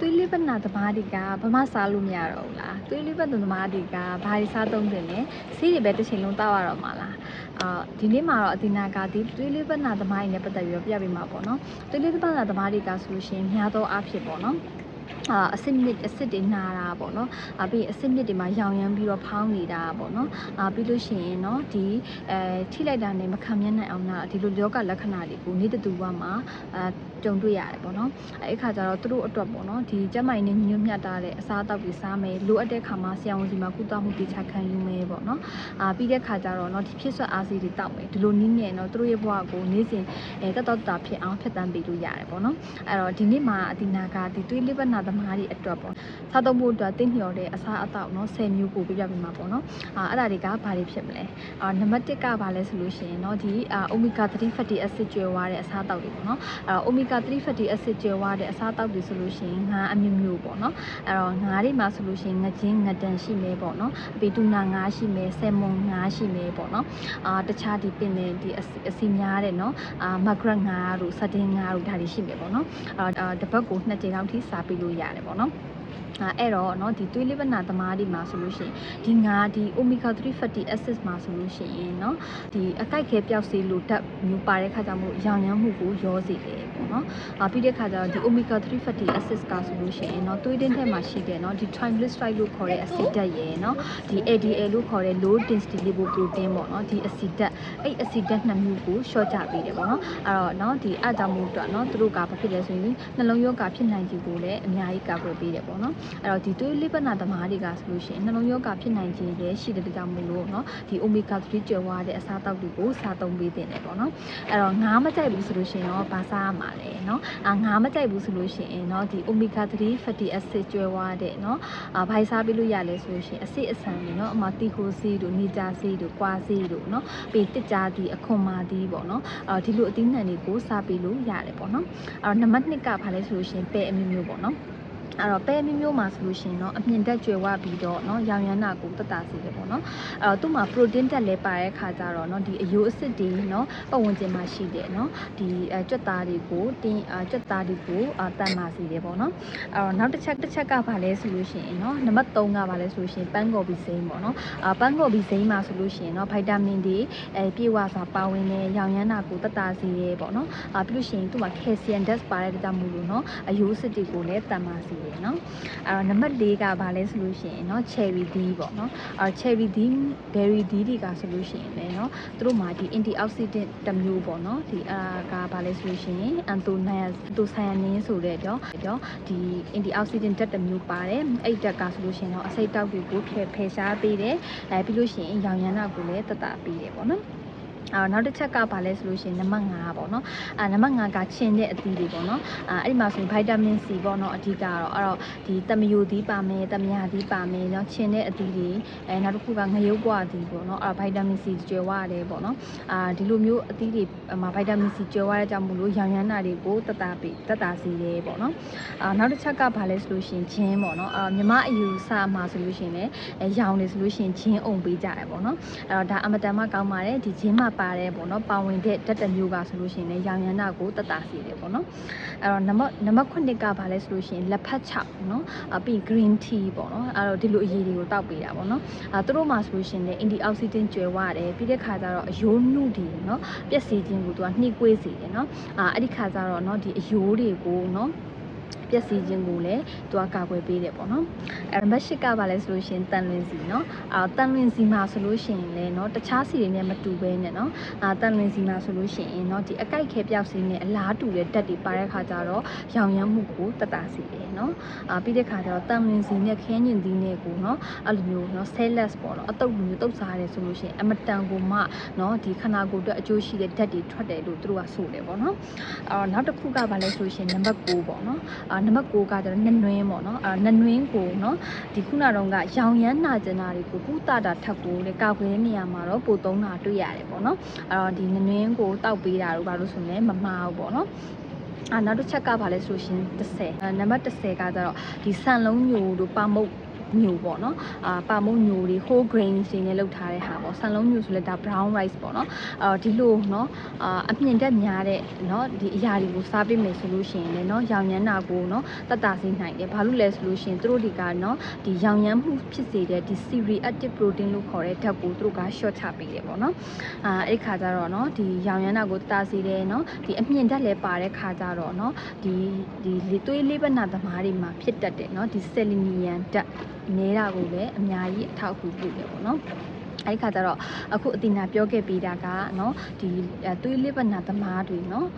သွေးလေးပတ်နာသမားတွေကဘာမှစားလို့မရတော့ဘူးလားသွေးလေးပတ်သမားတွေကဘာတွေစားသုံးတယ်လဲဆေးတွေပဲတစ်ချိန်လုံးတောက်ရတော့မှာလားဒီနေ့မှာတော့အတီနာကဒီသွေးလေးပတ်နာသမားတွေနဲ့ပတ်သက်ပြီးတော့ပြပေးမှာပေါ့နော်သွေးလေးပတ်နာသမားတွေကဆိုလို့ရှိရင်များသောအားဖြင့်ပေါ့နော်အစစ်တွေနာတာပေါ့နော်ပြီးအစစ်မြစ်တွေမှာရောင်ရမ်းပြီးတော့ဖောင်းနေတာပေါ့နော်ပြီးလို့ရှိရင်เนาะဒီထိလိုက်တာနဲ့မခံမြင်နိုင်အောင်ဒီလိုယောဂလက္ခဏာတွေကိုနေ့တူဘဝမှာကြုံတွေ့ရတယ်ပေါ့နော်အဲ့ခါကျတော့သူတို့အတွက်ပေါ့နော်ဒီကျမကြီးနဲ့ညွတ်မြတ်တာတဲ့အစားအသောက်တွေစားမယ်လိုအပ်တဲ့ခါမှာဆရာဝန်စီမှာကုသမှုပေးချခံယူမယ်ပေါ့နော်ပြီးတဲ့ခါကျတော့เนาะဒီဖြစ်ဆွတ်အားစီတွေတောက်မယ်ဒီလိုနည်းနဲ့เนาะသူတို့ရဲ့ဘဝကိုနေ့စဉ်တက်တော့တာဖြစ်အောင်ဖြတ်တန်းပေးလို့ရတယ်ပေါ့နော်အဲ့တော့ဒီနေ့မှာအတီနာကဒီသွေးလေးပတ်နာသမားတွေအတွက်ပေါ့စားသုံးဖို့အတွက်တင်းလျော်တဲ့အစားအသောက်เนาะ10မျိုးကိုပြပြပေးမှာပေါ့နော်အဲ့ဒါတွေကဘာတွေဖြစ်မလဲနံပါတ်1ကဘာလဲဆိုလို့ရှိရင်เนาะဒီomega 3 fatty acid ကျွဲဝါတဲ့အစားအသောက်တွေပေါ့နော်omega 3 fatty acid ကျွဲဝါတဲ့အစားအသောက်တွေဆိုလို့ရှိရင်ငါအမျိုးမျိုးပေါ့နော်အဲ့တော့ငါးတွေမှာဆိုလို့ရှိရင်ငချင်းငတန်ရှိမယ်ပေါ့နော်ပြီးတူနာငါးရှိမယ်ဆယ်မွန်ငါးရှိမယ်ပေါ့နော်တခြားဒီပင်တွေဒီအစီများတဲ့เนาะမဂရက်ငါးတို့စတင်ငါးတို့ဒါတွေရှိမယ်ပေါ့နော်တပတ်ကို2ကြိမ်လောက်ထိစားပေးလို့ရတယ်ပေါ့နော်အဲ့တော့เนาะဒီသွေးလေးပတ်နာသမားတွေမှာဆိုလို့ရှိရင်ဒီငါဒီ omega 3 fatty acids မှာဆိုလို့ရှိရင်เนาะဒီအကိုက်ခဲပျောက်စေလို့ဓာတ်မျိုးပါတဲ့ခါကျမှရောင်ရမ်းမှုကိုရောစေတယ်ပေါ့နော်ပြီးတဲ့ခါကျတော့ဒီ omega 3 fatty acids ကဆိုလို့ရှိရင်เนาะသွေးတင်းထဲမှာရှိတဲ့เนาะဒီ triglyceride လို့ခေါ်တဲ့ acid ဓာတ်ရယ်เนาะဒီ LDL လို့ခေါ်တဲ့ low density lipoprotein ပေါ့နော်ဒီ acid ဓာတ်အဲ့ acid ဓာတ်နှစ်မျိုးကိုရှော့ချပေးတယ်ပေါ့နော်အဲ့တော့เนาะဒီအကြောင်းမို့တော့เนาะသူတို့ကဘာဖြစ်လဲဆိုရင်နှလုံးရောဂါဖြစ်နိုင်ခြေကိုလည်းအများကြီးကာကွယ်ပေးတယ်ပေါ့နော်အဲ့တော့ဒီသွေးလေးပတ်နာသမားတွေကဆိုလို့ရှိရင်နှလုံးရောဂါဖြစ်နိုင်ခြေလည်းရှိတဲ့ကြောင့်မို့လို့เนาะဒီ omega 3 ကျွဲဝါတဲ့အစားအသောက်တွေကိုစားသုံးပေးတင်တယ်ပေါ့နော်အဲ့တော့ငါးမကြိုက်ဘူးဆိုလို့ရှိရင်ရောဘာစားရမှာလဲเนาะငါးမကြိုက်ဘူးဆိုလို့ရှိရင်เนาะဒီ omega 3 fatty acid ကျွဲဝါတဲ့เนาะဘာစားပေးလို့ရလဲဆိုလို့ရှိရင်အစစ်အဆန်တွေเนาะအမတီဟိုဆေးတို့နေကြဆေးတို့ကွာဆေးတို့เนาะပြီးတစ်ကြသည်အခွန်မာသည်ပေါ့เนาะဒီလိုအသီးနှံတွေကိုစားပေးလို့ရတယ်ပေါ့နော်အဲ့တော့နံပါတ်2ကဘာလဲဆိုလို့ရှိရင်ပဲအမျိုးမျိုးပေါ့နော်အဲ့တော့ပဲမျိုးမှာဆိုလို့ရှိရင်เนาะအမြင့်တက်ကျွယ်ဝပြီးတော့เนาะရောင်ရမ်းတာကိုတက်တာစီတယ်ပေါ့เนาะအဲ့တော့သူ့မှာ protein တက်လဲပါတဲ့ခါကျတော့เนาะဒီအယိုးအစစ်တွေเนาะပတ်ဝန်းကျင်မှာရှိတယ်เนาะဒီကြွက်သားတွေကိုကြွက်သားတွေကိုတန်မာစီတယ်ပေါ့เนาะအဲ့တော့နောက်တစ်ချက်ကဘာလဲဆိုလို့ရှိရင်เนาะနံပါတ်3ကဘာလဲဆိုလို့ရှိရင်ပန်းကော်ဘီစိမ်းပေါ့เนาะပန်းကော်ဘီစိမ်းမှာဆိုလို့ရှိရင်เนาะဗိုက်တာမင်တွေပြည့်ဝစွာပါဝင်တဲ့ရောင်ရမ်းတာကိုတက်တာစီတယ်ပေါ့เนาะပြီးလို့ရှိရင်သူ့မှာ calcium dust ပါတဲ့ကြောင့်မို့လို့เนาะအယိုးအစစ်တွေကိုလည်းတန်မာစီတယ်เนาะအဲ့တော့နံပါတ်4ကဘာလဲဆိုလို့ရှိရင်เนาะ cherry tea ပေါ့เนาะcherry tea berry tea တွေကဆိုလို့ရှိရင်လည်းเนาะသူတို့မှာဒီ antioxidant တစ်မျိုးပေါ့เนาะဒီကဘာလဲဆိုလို့ရှိရင် anthocyanin ဆိုတဲ့တော့ဒီ antioxidant ဓာတ်တစ်မျိုးပါတယ်အဲ့ဓာတ်ကဆိုလို့ရှိရင်တော့အဆိပ်တောက်တွေကိုဖယ်ရှားပေးတယ်ပြီးလို့ရှိရင်ရောင်ရမ်းတာကိုလည်းတက်တာပေးတယ်ပေါ့เนาะနောက်တစ်ချက်ကဘာလဲဆိုလို့ရှိရင်နံပါတ်5ပေါ့နော်နံပါတ်5ကချင်တဲ့အသီးတွေပေါ့နော်အဲ့ဒီမှာဆိုရင်ဗိုက်တာမင် C ပေါ့နော်အဓိကတော့အဲ့တော့ဒီတမယိုသီးပါမယ်တမယာသီးပါမယ်เนาะချင်တဲ့အသီးတွေနောက်တစ်ခုကငရုတ်ပွားသီးပေါ့နော်အဲ့ဗိုက်တာမင် C ကျွဲဝရတယ်ပေါ့နော်ဒီလိုမျိုးအသီးတွေမှာဗိုက်တာမင် C ကျွဲဝရတဲ့ကြောင့်မို့လို့ရောင်ရမ်းတာတွေကိုတက်တာစေတယ်ပေါ့နော်နောက်တစ်ချက်ကဘာလဲဆိုလို့ရှိရင်ဂျင်းပေါ့နော်မြမအယူဆမှာဆိုလို့ရှိရင်လည်းရောင်နေဆိုလို့ရှိရင်ဂျင်းအုံပေးကြတယ်ပေါ့နော်အဲ့တော့ဒါအမတန်မှကောင်းပါတယ်ဒီဂျင်းမှာပါတယ်ပေါ့နော်ပါဝင်တဲ့ဓာတ်တစ်မျိုးကဆိုလို့ရှိရင်လည်းရောင်ရမ်းတာကိုတက်တာစီတယ်ပေါ့နော်အဲ့တော့နံပါတ်9ကဘာလဲဆိုလို့ရှိရင်လက်ဖက်ချောက်နော်ပြီး green tea ပေါ့နော်အဲ့တော့ဒီလိုအရည်တွေကိုတောက်ပေးတာပေါ့နော်သူတို့မှာဆိုလို့ရှိရင်လည်း antioxidant ကျွဲဝတယ်ပြီးတဲ့ခါကျတော့အယိုးနုတွေနော်ပျက်စီးခြင်းကိုသူကနှိကွေးစေတယ်နော်အဲ့ဒီခါကျတော့နော်ဒီအယိုးတွေကိုနော်ပျက်စီးခြင်းကိုလည်းသူကကာကွယ်ပေးတယ်ပေါ့နော်နံပါတ်10ကဘာလဲဆိုလို့ရှိရင်တန်လွင်စီเนาะတန်လွင်စီမှာဆိုလို့ရှိရင်လည်းเนาะတခြားစီတွေနဲ့မတူဘဲနဲ့เนาะတန်လွင်စီမှာဆိုလို့ရှိရင်เนาะဒီအကိုက်ခဲပြောက်စီနဲ့အလားတူတဲ့ဓာတ်တွေပါတဲ့ခါကျတော့ရောင်ရမ်းမှုကိုတက်တာစီတယ်เนาะပြီးတဲ့ခါကျတော့တန်လွင်စီနဲ့ခင်းညင်သီးနဲ့ကိုเนาะအဲ့လိုမျိုးเนาะ cellulose ပေါ့เนาะအတုပ်လူမျိုးတုပ်စားရတယ်ဆိုလို့ရှိရင်အမတန်ကိုမှเนาะဒီခန္ဓာကိုယ်အတွက်အကျိုးရှိတဲ့ဓာတ်တွေထွက်တယ်လို့သူတို့ကဆိုတယ်ပေါ့เนาะနောက်တစ်ခုကဘာလဲဆိုလို့ရှိရင်နံပါတ်9ပေါ့เนาะနံပါတ်9ကကျတော့နှနွင်းပေါ့နော်နှနွင်းကိုနော်ဒီခုနတော့ကရောင်ရမ်းနာကျင်တာတွေကိုကုသတာထက်ကိုလေကောက်ွယ်နေရမှာတော့ပိုသုံးတာတွေ့ရတယ်ပေါ့နော်အဲ့တော့ဒီနှနွင်းကိုတောက်ပေးတာတို့ဘာလို့ဆိုလဲမမှားဘူးပေါ့နော်နောက်တစ်ချက်ကဘာလဲဆိုရှင်10နံပါတ်10ကကျတော့ဒီဆန်လုံးညိုတို့ပါမုတ် ညိုပေါ့နော်ပါမုတ်ညိုတွေ whole grain တွေနဲ့လုပ်ထားတဲ့ဟာပေါ့ဆန်လုံးညိုဆိုလဲဒါ brown rice ပေါ့နော်ဒီလိုနော်အမြင့်တက်များတဲ့နော်ဒီအရာတွေကိုစားပေးမယ်ဆိုလို့ရှိရင်လည်းနော်ရောင်ရမ်းတာကိုနော်တတ်စေနိုင်တယ်ဘာလို့လဲဆိုလို့ရှိရင်သူတို့တွေကနော်ဒီရောင်ရမ်းမှုဖြစ်စေတဲ့ဒီ C-reactive protein လို့ခေါ်တဲ့ဓာတ်ကိုသူတို့က short ချပေးတယ်ပေါ့နော်အဲ့ခါကျတော့နော်ဒီရောင်ရမ်းတာကိုတတ်စေတယ်နော်ဒီအမြင့်တက်လည်းပါတဲ့ခါကျတော့နော်ဒီသွေးလေးပတ်နာသမားတွေမှာဖြစ်တတ်တယ်နော်ဒီ selenium ဓာတ်နေတာကိုလည်းအများကြီးအထောက်အကူပြုတယ်ပေါ့နော်အဲ့ဒီခါကျတော့အခုအတင်နာပြောခဲ့ပြီးတာကနော်ဒီသွေးလေးပတ်နာသမားတွေနော်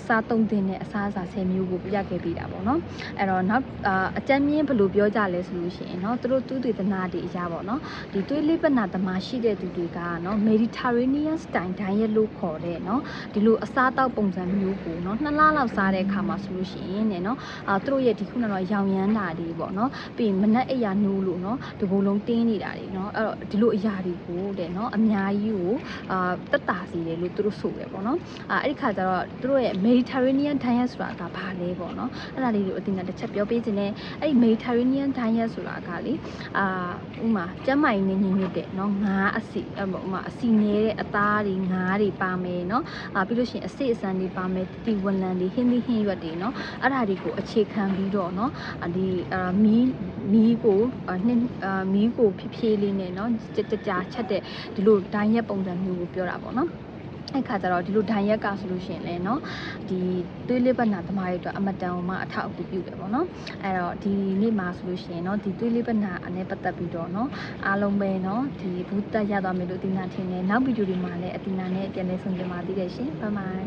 စားသုံးတဲ့အစားအစာ10မျိုးကိုပြခဲ့ပြီးတာပေါ့နော်အဲ့တော့နောက်အကြမ်းမြင့်ဘယ်လိုပြောကြလဲဆိုလို့ရှိရင်နော်သူတို့သူတွေသနာတွေအရာပေါ့နော်ဒီသွေးလေးပတ်နာသမားရှိတဲ့သူတွေကနော် Mediterranean style diet လို့ခေါ်တဲ့နော်ဒီလိုအစားတောက်ပုံစံမျိုးကိုနော်2လလောက်စားတဲ့အခါမှာဆိုလို့ရှိရင်နော်သူတို့ရဲ့ဒီခုနကတော့ရောင်ရမ်းတာတွေပေါ့နော်ပြီးရင်မနက်အိပ်ရာနိုးလို့နော်ဒီကိုယ်လုံးတင်းနေတာတွေနော်အဲ့တော့ဒီလိုအရာတွေကိုတဲ့နော်အများကြီးကိုတက်တာစီတယ်လို့သူတို့ဆိုတယ်ပေါ့နော်အဲ့ဒီခါကျတော့သူတို့ရဲ့ Mediterranean diet ဆိုတာကဘာလဲပေါ့နော်အဲ့ဒါလေးကိုအတင်တစ်ချက်ပြောပေးခြင်းနဲ့အဲ့ဒီ Mediterranean diet ဆိုတာကလေဥမာကျန်းမာရေးနဲ့ညီညွတ်တဲ့နော်ငါးအစီဥမာအစီနေတဲ့အသားတွေငါးတွေပါမယ်နော်ပြီးလို့ရှိရင်အစိအစံတွေပါမယ်တီဝလံတွေဟင်းသီးဟင်းရွက်တွေနော်အဲ့ဒါတွေကိုအခြေခံပြီးတော့နော်ဒီမီးကိုဖြည်းဖြည်းလေးနဲ့နော်ကြချက်တဲ့ဒီလိုဒိုင်းရက်ပုံစံမျိုးကိုပြောတာပေါ့နော်အဲ့ခါကျတော့ဒီလိုဒိုင်ရက်ကဆိုလို့ရှိရင်လည်းเนาะဒီသွေးလေးပတ်နာသမားတွေအတွက်အမတန်မှအထောက်အကူပြုတယ်ပေါ့နော်အဲ့တော့ဒီနေ့မှာဆိုလို့ရှိရင်เนาะဒီသွေးလေးပတ်နာနဲ့ပတ်သက်ပြီးတော့เนาะအားလုံးပဲเนาะဒီဘူးတက်ရသွားမယ်လို့အတင်နာထင်တယ်နောက်ဗီဒီယိုတွေမှာလည်းအတင်နာနဲ့ပြန်လည်ဆုံကြပါသေးတယ်ရှင်ဘိုင်ဘိုင်